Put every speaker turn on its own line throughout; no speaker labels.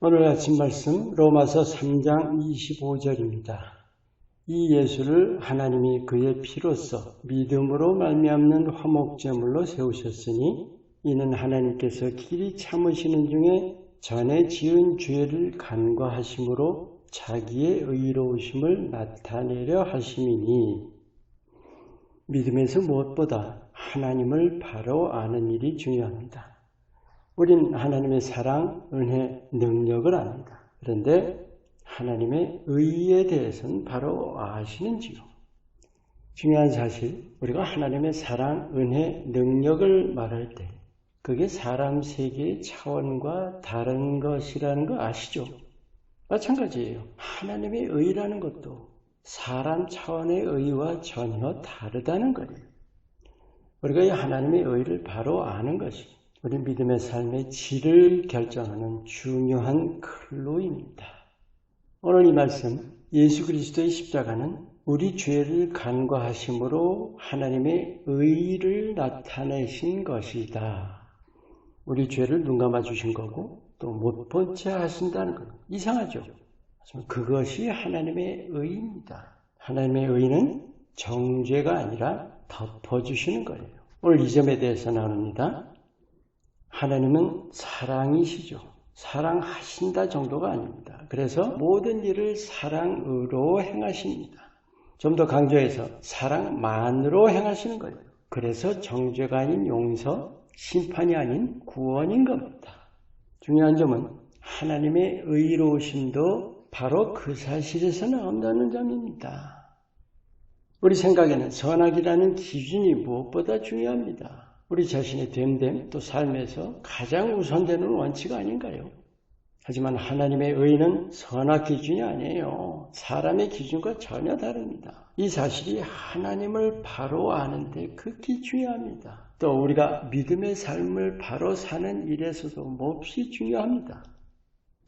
오늘 아침 말씀 로마서 3장 25절입니다. 이 예수를 하나님이 그의 피로써 믿음으로 말미암는 화목제물로 세우셨으니 이는 하나님께서 길이 참으시는 중에 전에 지은 죄를 간과하심으로 자기의 의로우심을 나타내려 하심이니, 믿음에서 무엇보다 하나님을 바로 아는 일이 중요합니다. 우린 하나님의 사랑, 은혜, 능력을 압니다. 그런데 하나님의 의에 대해서는 바로 아시는지요? 중요한 사실, 우리가 하나님의 사랑, 은혜, 능력을 말할 때 그게 사람 세계의 차원과 다른 것이라는 거 아시죠? 마찬가지예요. 하나님의 의라는 것도 사람 차원의 의와 전혀 다르다는 거예요. 우리가 이 하나님의 의를 바로 아는 것이 우리 믿음의 삶의 질을 결정하는 중요한 클로입니다. 오늘 이 말씀, 예수 그리스도의 십자가는 우리 죄를 간과하심으로 하나님의 의를 나타내신 것이다. 우리 죄를 눈감아 주신 거고 또 못 본 채 하신다는 것. 이상하죠? 하지만 그것이 하나님의 의입니다. 하나님의 의는 정죄가 아니라 덮어주시는 거예요. 오늘 이 점에 대해서 나눕니다. 하나님은 사랑이시죠. 사랑하신다 정도가 아닙니다. 그래서 모든 일을 사랑으로 행하십니다. 좀 더 강조해서 사랑만으로 행하시는 거예요. 그래서 정죄가 아닌 용서, 심판이 아닌 구원인 겁니다. 중요한 점은 하나님의 의로우심도 바로 그 사실에서 나온다는 점입니다. 우리 생각에는 선악이라는 기준이 무엇보다 중요합니다. 우리 자신의 됨됨 또 삶에서 가장 우선되는 원칙 아닌가요? 하지만 하나님의 의는 선악 기준이 아니에요. 사람의 기준과 전혀 다릅니다. 이 사실이 하나님을 바로 아는데 극히 중요합니다. 또 우리가 믿음의 삶을 바로 사는 일에서도 몹시 중요합니다.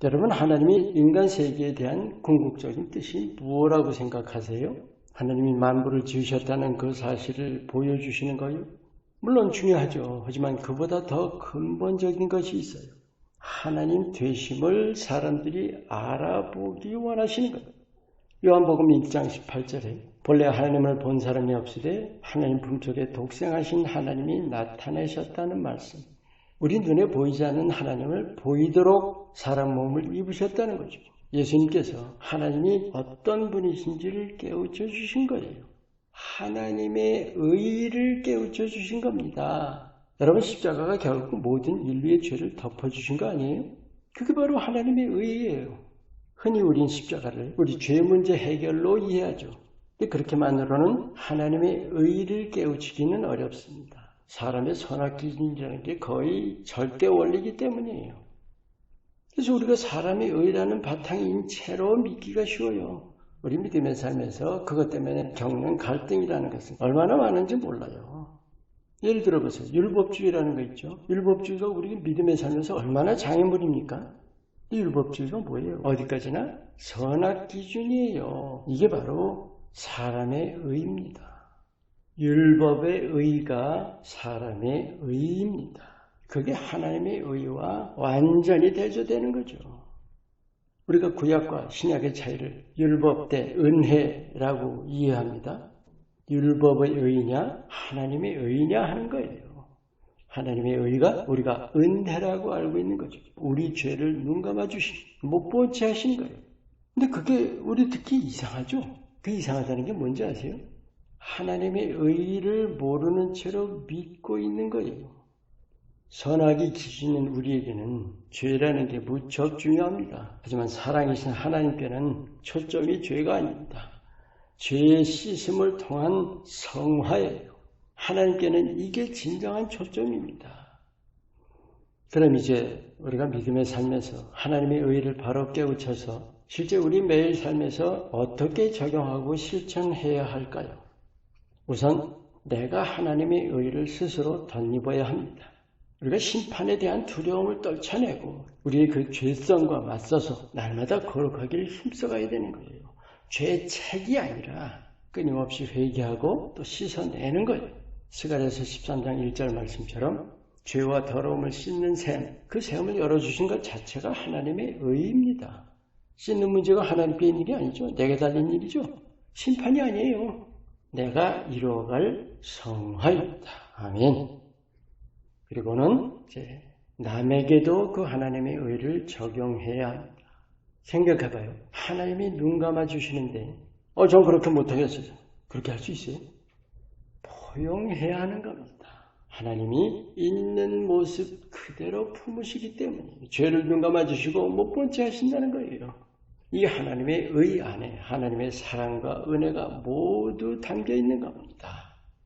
여러분, 하나님이 인간 세계에 대한 궁극적인 뜻이 무엇이라고 생각하세요? 하나님이 만물을 지으셨다는 그 사실을 보여주시는 거예요? 물론 중요하죠. 하지만 그보다 더 근본적인 것이 있어요. 하나님 되심을 사람들이 알아보기 원하시는 거예요. 요한복음 1장 18절에 본래 하나님을 본 사람이 없으되 하나님 품속에 독생하신 하나님이 나타내셨다는 말씀. 우리 눈에 보이지 않는 하나님을 보이도록 사람 몸을 입으셨다는 거죠. 예수님께서 하나님이 어떤 분이신지를 깨우쳐 주신 거예요. 하나님의 의를 깨우쳐 주신 겁니다. 여러분, 십자가가 결국 모든 인류의 죄를 덮어주신 거 아니에요? 그게 바로 하나님의 의예요. 흔히 우린 십자가를 우리 죄 문제 해결로 이해하죠. 근데 그렇게만으로는 하나님의 의를 깨우치기는 어렵습니다. 사람의 선악 기준이라는 게 거의 절대 원리이기 때문이에요. 그래서 우리가 사람의 의라는 바탕인 채로 믿기가 쉬워요. 우리 믿음의 삶에서 그것 때문에 겪는 갈등이라는 것은 얼마나 많은지 몰라요. 예를 들어보세요. 율법주의라는 거 있죠. 율법주의가 우리 믿음의 삶에서 얼마나 장애물입니까? 이 율법주의가 뭐예요? 어디까지나 선악 기준이에요. 이게 바로 사람의 의입니다. 율법의 의가 사람의 의입니다. 그게 하나님의 의와 완전히 대조되는 거죠. 우리가 구약과 신약의 차이를 율법 대 은혜라고 이해합니다. 율법의 의냐 하나님의 의냐 하는 거예요. 하나님의 의가 우리가 은혜라고 알고 있는 거죠. 우리 죄를 눈감아 주신, 못 본 채 하신 거예요. 근데 그게 우리 듣기 이상하죠? 그 이상하다는 게 뭔지 아세요? 하나님의 의를 모르는 채로 믿고 있는 거예요. 선악의 기준인 우리에게는 죄라는 게 무척 중요합니다. 하지만 사랑이신 하나님께는 초점이 죄가 아닙니다. 죄의 씻음을 통한 성화예요. 하나님께는 이게 진정한 초점입니다. 그럼 이제 우리가 믿음의 삶에서 하나님의 의를 바로 깨우쳐서 실제 우리 매일 삶에서 어떻게 적용하고 실천해야 할까요? 우선 내가 하나님의 의를 스스로 덧입어야 합니다. 우리가 심판에 대한 두려움을 떨쳐내고 우리의 그 죄성과 맞서서 날마다 거룩하기를 힘써가야 되는 거예요. 죄책이 아니라 끊임없이 회개하고 또 씻어내는 거예요. 스가랴서 13장 1절 말씀처럼 죄와 더러움을 씻는 셈, 그 셈을 열어주신 것 자체가 하나님의 의입니다. 씻는 문제가 하나님께 있는 게 아니죠. 내게 달린 일이죠. 심판이 아니에요. 내가 이루어갈 성화입니다. 아멘. 그리고는 이제 남에게도 그 하나님의 의를 적용해야 합니다. 생각해봐요. 하나님이 눈 감아주시는데 전 그렇게 못하겠어요. 그렇게 할 수 있어요? 포용해야 하는 겁니다. 하나님이 있는 모습 그대로 품으시기 때문에 죄를 눈 감아주시고 못 본 채 하신다는 거예요. 이 하나님의 의 안에 하나님의 사랑과 은혜가 모두 담겨 있는 겁니다.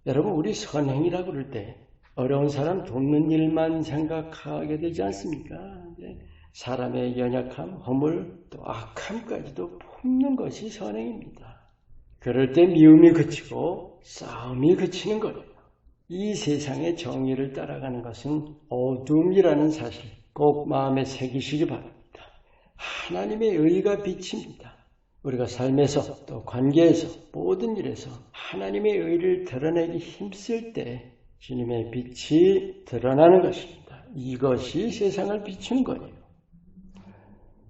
여러분, 우리 선행이라고 그럴 때 어려운 사람 돕는 일만 생각하게 되지 않습니까? 사람의 연약함, 허물, 또 악함까지도 품는 것이 선행입니다. 그럴 때 미움이 그치고 싸움이 그치는 거예요. 이 세상의 정의를 따라가는 것은 어둠이라는 사실 꼭 마음에 새기시기 바랍니다. 하나님의 의가 빛입니다. 우리가 삶에서 또 관계에서 모든 일에서 하나님의 의를 드러내기 힘쓸 때 주님의 빛이 드러나는 것입니다. 이것이 세상을 비추는 거예요.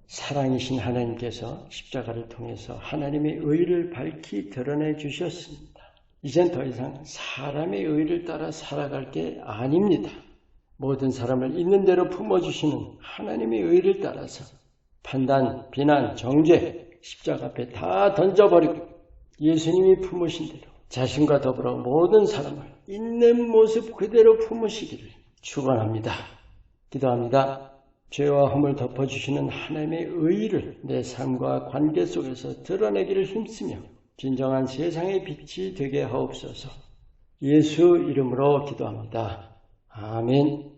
사랑이신 하나님께서 십자가를 통해서 하나님의 의를 밝히 드러내 주셨습니다. 이젠 더 이상 사람의 의를 따라 살아갈 게 아닙니다. 모든 사람을 있는 대로 품어주시는 하나님의 의를 따라서 판단, 비난, 정죄, 십자가 앞에 다 던져버리고 예수님이 품으신 대로 자신과 더불어 모든 사람을 있는 모습 그대로 품으시기를 축원합니다. 기도합니다. 죄와 흠을 덮어주시는 하나님의 의를 내 삶과 관계 속에서 드러내기를 힘쓰며 진정한 세상의 빛이 되게 하옵소서. 예수 이름으로 기도합니다. 아멘.